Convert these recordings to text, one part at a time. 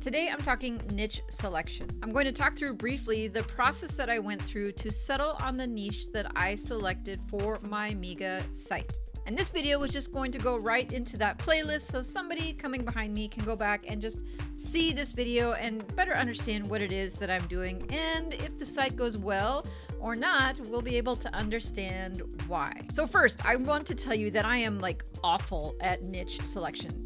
Today I'm talking niche selection. I'm going to talk through briefly the process that I went through to settle on the niche that I selected for my Emilia site. And this video was just going to go right into that playlist so somebody coming behind me can go back and just see this video and better understand what it is that I'm doing, and if the site goes well or not, we'll be able to understand why. So first, I want to tell you that I am awful at niche selection.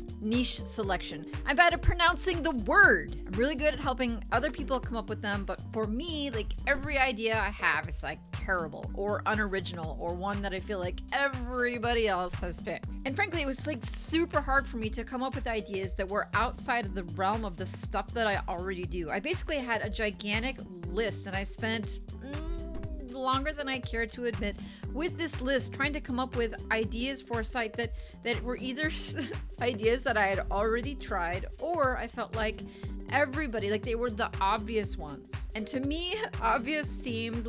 I'm bad at pronouncing the word. I'm really good at helping other people come up with them, but for me, every idea I have is terrible or unoriginal or one that I feel like everybody else has picked. And frankly, it was super hard for me to come up with ideas that were outside of the realm of the stuff that I already do. I basically had a gigantic list, and I spent longer than I care to admit with this list trying to come up with ideas for a site that were either ideas that I had already tried, or I felt like everybody, they were the obvious ones. And to me, obvious seemed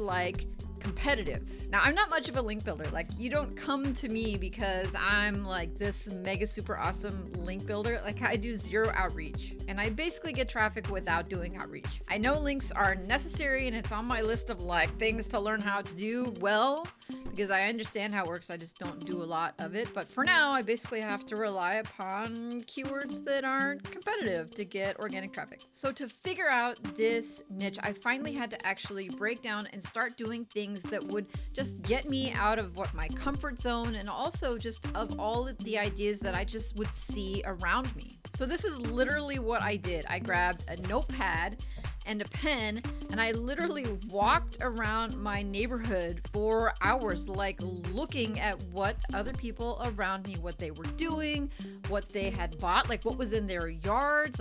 competitive. Now, I'm not much of a link builder. You don't come to me because I'm this mega super awesome link builder. I do zero outreach, and I basically get traffic without doing outreach. I know links are necessary, and it's on my list of things to learn how to do well, because I understand how it works. I just don't do a lot of it. But for now, I basically have to rely upon keywords that aren't competitive to get organic traffic. So to figure out this niche, I finally had to actually break down and start doing things that would just get me out of my comfort zone, and also just of all of the ideas that I just would see around me. So this is literally what I did. I grabbed a notepad and a pen, and I literally walked around my neighborhood for hours, looking at what other people around me, what they were doing, what they had bought, what was in their yards,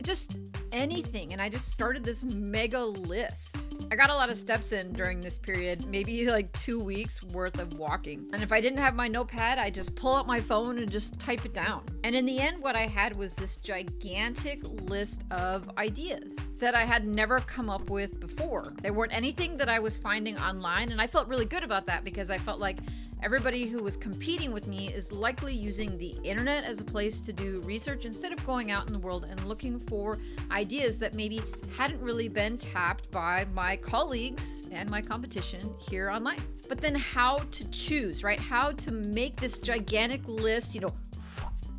just anything. And I just started this mega list. I got a lot of steps in during this period, maybe 2 weeks worth of walking. And if I didn't have my notepad, I just pull out my phone and just type it down. And in the end, what I had was this gigantic list of ideas that I had never come up with before. They weren't anything that I was finding online, and I felt really good about that, because I felt like everybody who was competing with me is likely using the internet as a place to do research instead of going out in the world and looking for ideas that maybe hadn't really been tapped by my colleagues and my competition here online. But then how to choose, right? How to make this gigantic list,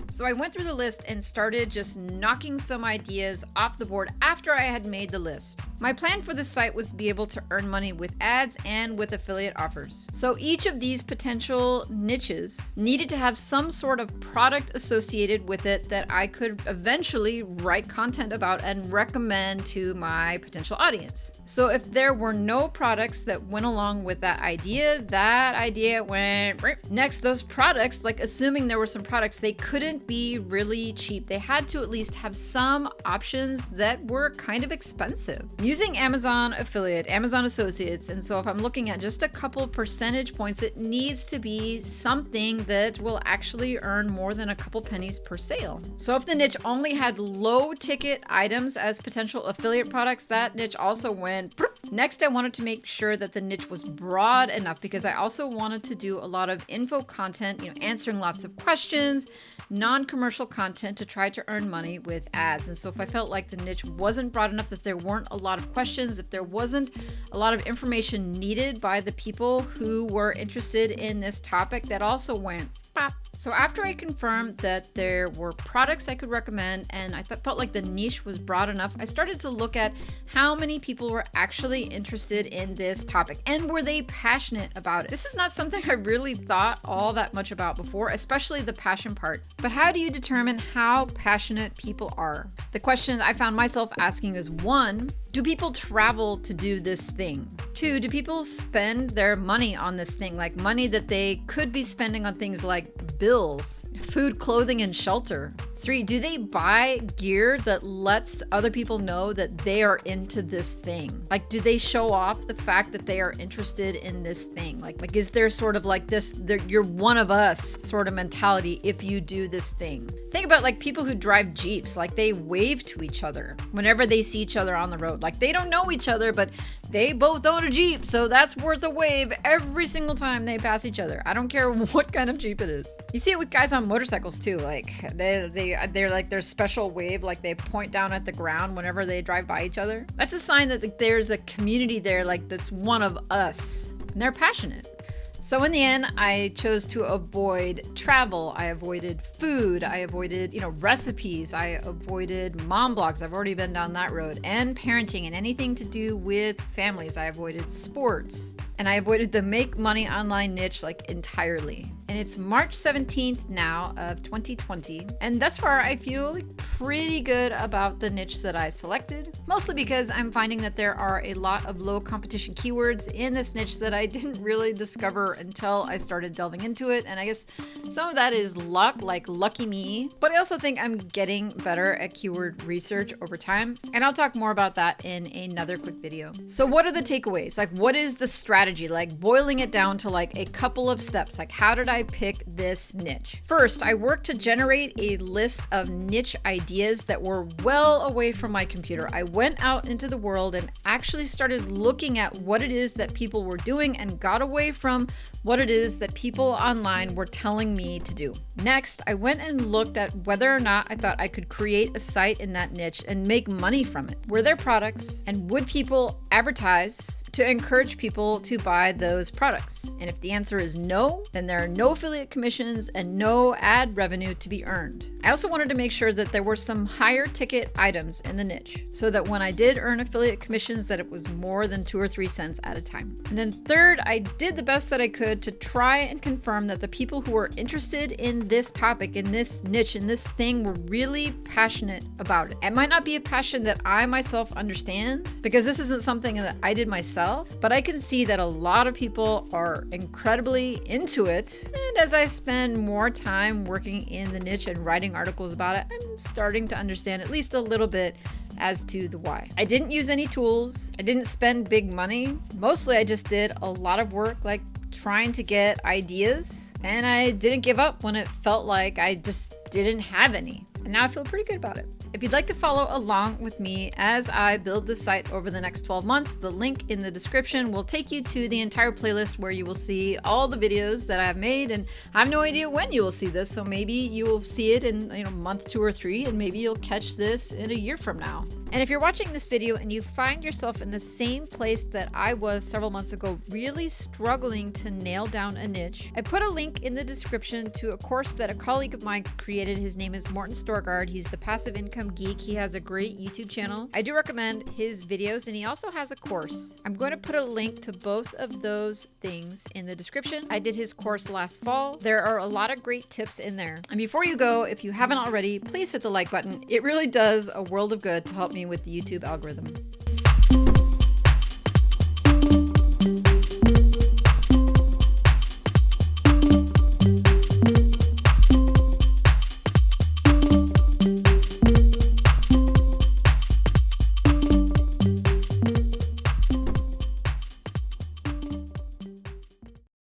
So I went through the list and started just knocking some ideas off the board after I had made the list. My plan for this site was to be able to earn money with ads and with affiliate offers. So each of these potential niches needed to have some sort of product associated with it that I could eventually write content about and recommend to my potential audience. So if there were no products that went along with that idea went next. Those products, assuming there were some products, they couldn't be really cheap. They had to at least have some options that were kind of expensive. Using Amazon affiliate, Amazon associates, and so if I'm looking at just a couple percentage points, it needs to be something that will actually earn more than a couple pennies per sale. So if the niche only had low ticket items as potential affiliate products, that niche also went. Next, I wanted to make sure that the niche was broad enough, because I also wanted to do a lot of info content, answering lots of questions, non-commercial content to try to earn money with ads. And so if I felt like the niche wasn't broad enough, that there weren't a lot of questions, if there wasn't a lot of information needed by the people who were interested in this topic, that also went pop. So after I confirmed that there were products I could recommend, and I felt like the niche was broad enough, I started to look at how many people were actually interested in this topic, and were they passionate about it. This is not something I really thought all that much about before, especially the passion part. But how do you determine how passionate people are? The question I found myself asking is, 1, do people travel to do this thing? 2, do people spend their money on this thing, money that they could be spending on things like bills, food, clothing, and shelter? 3, do they buy gear that lets other people know that they are into this thing? Do they show off the fact that they are interested in this thing? Is there sort of this, you're one of us sort of mentality if you do this thing? Think about people who drive Jeeps, they wave to each other whenever they see each other on the road. They don't know each other, but they both own a Jeep, so that's worth a wave every single time they pass each other. I don't care what kind of Jeep it is. You see it with guys on motorcycles too. They they're like their special wave, like they point down at the ground whenever they drive by each other. That's a sign that there's a community there, like that's one of us, and they're passionate. So in the end, I chose to avoid travel. I avoided food. I avoided, recipes. I avoided mom blogs. I've already been down that road. And parenting and anything to do with families. I avoided sports. And I avoided the make money online niche like entirely. And it's March 17th now of 2020. And thus far, I feel pretty good about the niche that I selected. Mostly because I'm finding that there are a lot of low competition keywords in this niche that I didn't really discover until I started delving into it. And I guess some of that is luck, like lucky me. But I also think I'm getting better at keyword research over time. And I'll talk more about that in another quick video. So what are the takeaways? Like, what is the strategy? Like boiling it down to like a couple of steps. Like, how did I pick this niche? First, I worked to generate a list of niche ideas that were well away from my computer. I went out into the world and actually started looking at what it is that people were doing and got away from what it is that people online were telling me to do. Next, I went and looked at whether or not I thought I could create a site in that niche and make money from it. Were there products, and would people advertise to encourage people to buy those products? And if the answer is no, then there are no affiliate commissions and no ad revenue to be earned. I also wanted to make sure that there were some higher ticket items in the niche so that when I did earn affiliate commissions, that it was more than 2 or 3 cents at a time. And then third, I did the best that I could to try and confirm that the people who were interested in this topic, in this niche, in this thing, were really passionate about it. It might not be a passion that I myself understand, because this isn't something that I did myself, but I can see that a lot of people are incredibly into it. And as I spend more time working in the niche and writing articles about it, I'm starting to understand at least a little bit as to the why. I didn't use any tools. I didn't spend big money. Mostly I just did a lot of work, like trying to get ideas, and I didn't give up when it felt like I just didn't have any. And now I feel pretty good about it. If you'd like to follow along with me as I build the site over the next 12 months, the link in the description will take you to the entire playlist where you will see all the videos that I've made. And I have no idea when you will see this, so maybe you will see it in month 2 or 3, and maybe you'll catch this in a year from now. And if you're watching this video and you find yourself in the same place that I was several months ago, really struggling to nail down a niche, I put a link in the description to a course that a colleague of mine created. His name is Morten Storgard. He's the passive income geek. He has a great YouTube channel. I do recommend his videos, and he also has a course. I'm going to put a link to both of those things in the description. I did his course last fall. There are a lot of great tips in there. And before you go, if you haven't already, please hit the like button. It really does a world of good to help me with the YouTube algorithm.